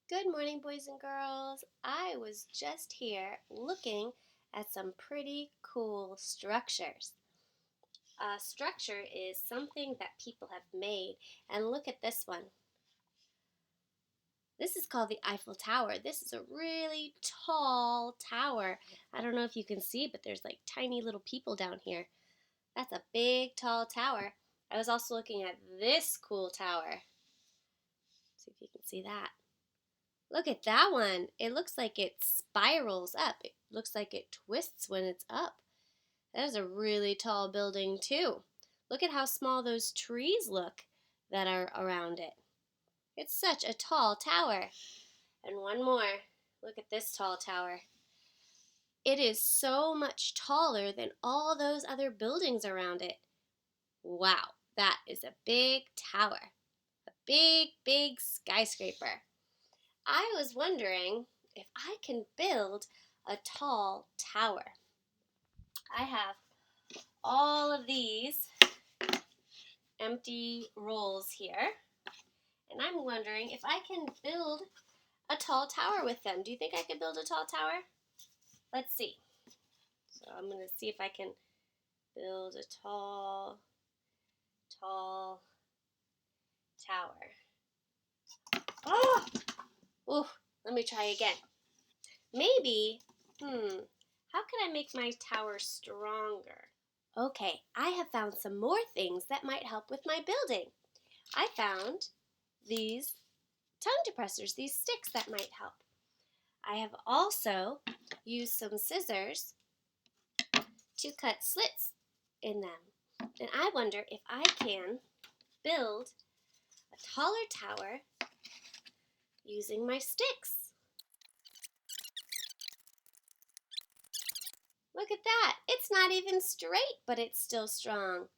Good morning, boys and girls. I was just here looking at some pretty cool structures. A structure is something that people have made, and look at this one. This is called the Eiffel Tower. This is a really tall tower. I don't know if you can see, but there's like tiny little people down here. That's a big, tall tower. I was also looking at this cool tower. See if you can see that. Look at that one. It looks like it spirals up. It looks like it twists when it's up. That is a really tall building too. Look at how small those trees look that are around it. It's such a tall tower. And one more. Look at this tall tower. It is so much taller than all those other buildings around it. Wow, that is a big tower. A big, big skyscraper. I was wondering if I can build a tall tower. I have all of these empty rolls here, and I'm wondering if I can build a tall tower with them. Do you think I could build a tall tower? Let's see. So I'm going to see if I can build a tall tower. Oh! Ooh, let me try again. Maybe, how can I make my tower stronger? Okay, I have found some more things that might help with my building. I found these tongue depressors, these sticks that might help. I have also used some scissors to cut slits in them. And I wonder if I can build a taller tower using my sticks. Look at that. It's not even straight, but it's still strong.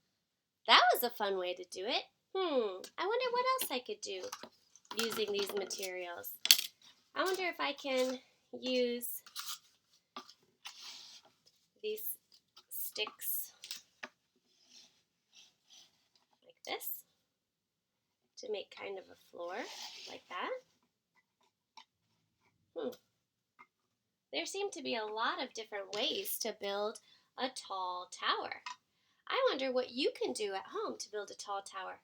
That was a fun way to do it. I wonder what else I could do using these materials. I wonder if I can use these sticks like this to make kind of a floor like that. There seem to be a lot of different ways to build a tall tower. I wonder what you can do at home to build a tall tower.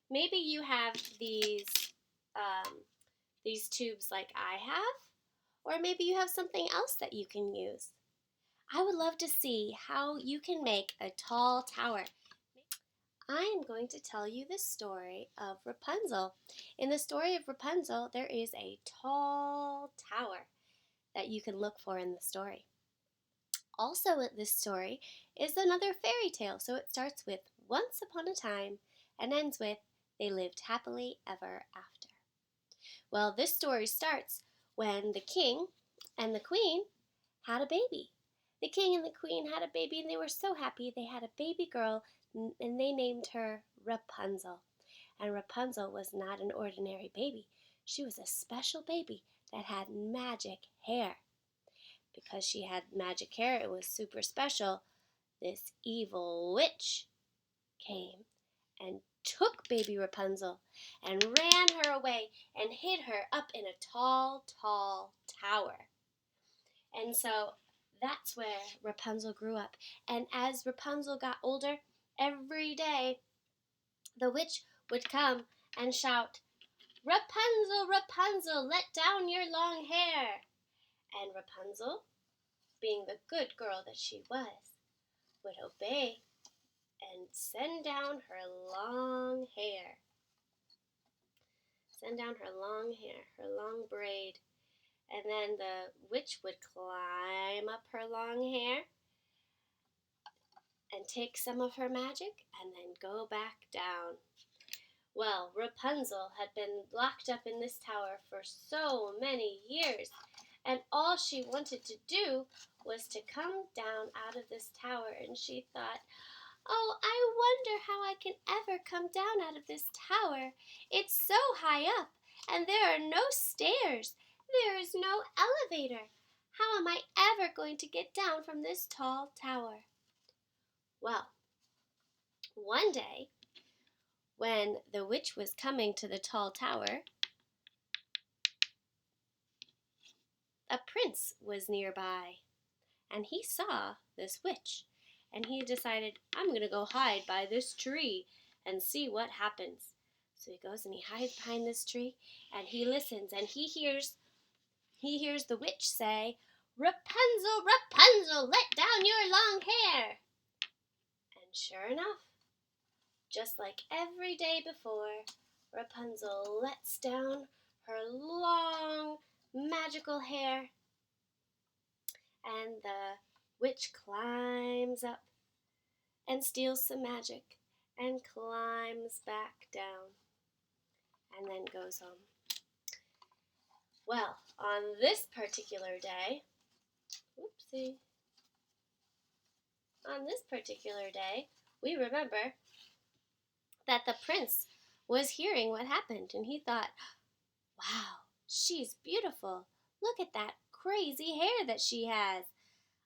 Maybe you have these tubes like I have, or maybe you have something else that you can use. I would love to see how you can make a tall tower. I am going to tell you the story of Rapunzel. In the story of Rapunzel, there is a tall tower that you can look for in the story. Also in this story is another fairy tale. So it starts with once upon a time and ends with they lived happily ever after. Well, this story starts when the king and the queen had a baby. The king and the queen had a baby and they were so happy. They had a baby girl and they named her Rapunzel. And Rapunzel was not an ordinary baby. She was a special baby that had magic hair. Because she had magic hair, it was super special. This evil witch came and took baby Rapunzel and ran her away and hid her up in a tall, tall tower. And so that's where Rapunzel grew up. And as Rapunzel got older, every day the witch would come and shout, "Rapunzel, Rapunzel, let down your long hair." And Rapunzel, being the good girl that she was, would obey and send down her long hair. Send down her long hair, her long braid. And then the witch would climb up her long hair and take some of her magic and then go back down. Well, Rapunzel had been locked up in this tower for so many years, and all she wanted to do was to come down out of this tower, and she thought, "Oh, I wonder how I can ever come down out of this tower. It's so high up, and there are no stairs. There is no elevator. How am I ever going to get down from this tall tower?" Well, one day, when the witch was coming to the tall tower, prince was nearby, and he saw this witch, and he decided, I'm going to go hide by this tree and see what happens. So he goes and he hides behind this tree, and he listens, and he hears the witch say, Rapunzel, Rapunzel, let down your long hair. And sure enough, just like every day before, Rapunzel lets down her long magical hair, and the witch climbs up and steals some magic and climbs back down and then goes home. Well, on this particular day, we remember that the prince was hearing what happened, and he thought, wow, she's beautiful. Look at that crazy hair that she has.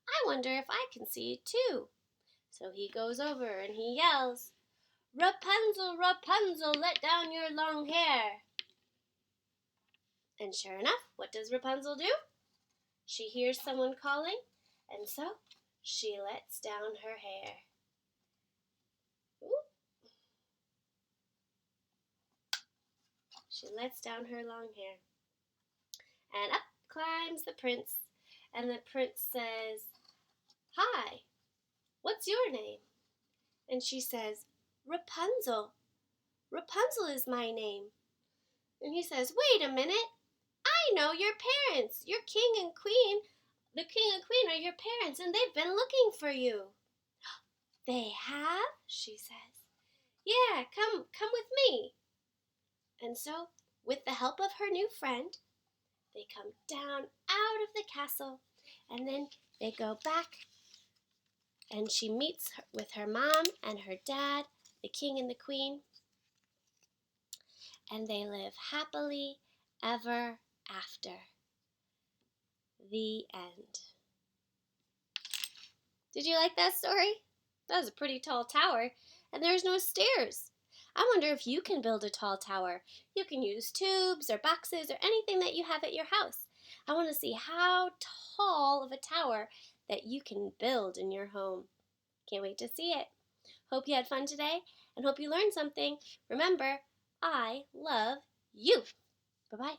I wonder if I can see it too. So he goes over and he yells, Rapunzel, Rapunzel, let down your long hair. And sure enough, what does Rapunzel do? She hears someone calling, and so she lets down her hair. Ooh. She lets down her long hair. And up climbs the prince, and the prince says, Hi, what's your name? And she says, Rapunzel. Rapunzel is my name. And he says, wait a minute. I know your parents. Your king and queen. The king and queen are your parents, and they've been looking for you. They have? She says. Yeah, come with me. And so, with the help of her new friend, they come down out of the castle, and then they go back, and she meets with her mom and her dad, the king and the queen, and they live happily ever after. The end. Did you like that story? That was a pretty tall tower, and there's no stairs. I wonder if you can build a tall tower. You can use tubes or boxes or anything that you have at your house. I want to see how tall of a tower that you can build in your home. Can't wait to see it. Hope you had fun today and hope you learned something. Remember, I love you. Bye-bye.